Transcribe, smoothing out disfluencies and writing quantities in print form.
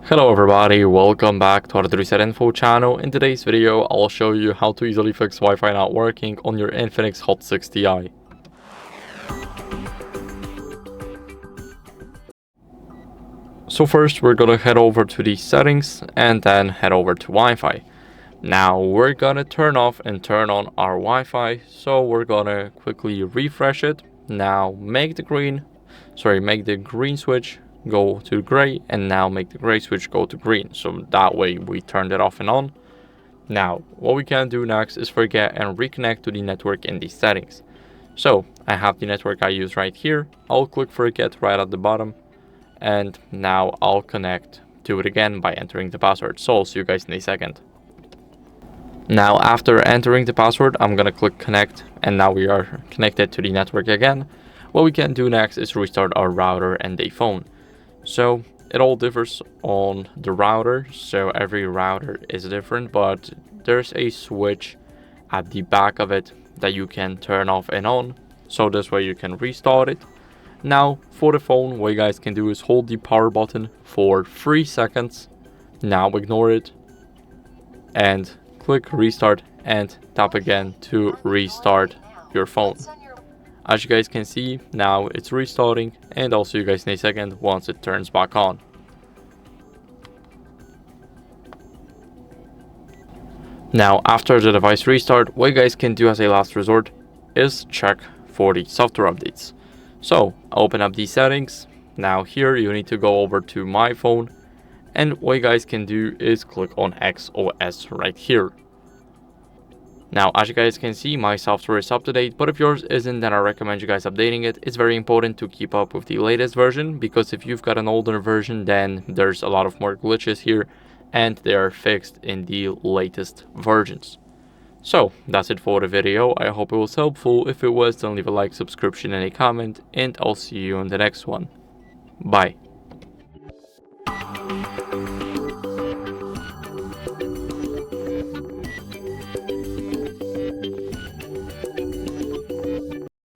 Hello everybody, welcome back to HardReset.Info channel. In today's video, I'll show you how to easily fix Wi-Fi not working on your INFINIX Hot 60i. So first we're gonna head over to the settings and then head over to Wi-Fi. Now we're gonna turn off and turn on our Wi-Fi, so we're gonna quickly refresh it. Now make the green switch go to gray, and now make the gray switch go to green, so that way we turned it off and on. Now what we can do next is forget and reconnect to the network in these settings. So I have the network I use right here. I'll click forget right at the bottom, and now I'll connect to it again by entering the password. So I'll see you guys in a second. Now after entering the password, I'm gonna click connect, and now we are connected to the network again. What we can do next is restart our router and a phone. So it all differs on the router, so every router is different, but there's a switch at the back of it that you can turn off and on, so this way you can restart it. Now for the phone, what you guys can do is hold the power button for 3 seconds. Now ignore it and click restart and tap again to restart your phone. As you guys can see, now it's restarting, and I'll see you guys in a second once it turns back on. Now after the device restart, what you guys can do as a last resort is check for the software updates. So open up the settings. Now here you need to go over to my phone, and what you guys can do is click on XOS right here. Now, as you guys can see, my software is up to date, but if yours isn't, then I recommend you guys updating it. It's very important to keep up with the latest version, because if you've got an older version, then there's a lot of more glitches here, and they are fixed in the latest versions. So, that's it for the video. I hope it was helpful. If it was, then leave a like, subscription, and a comment, and I'll see you in the next one. Bye.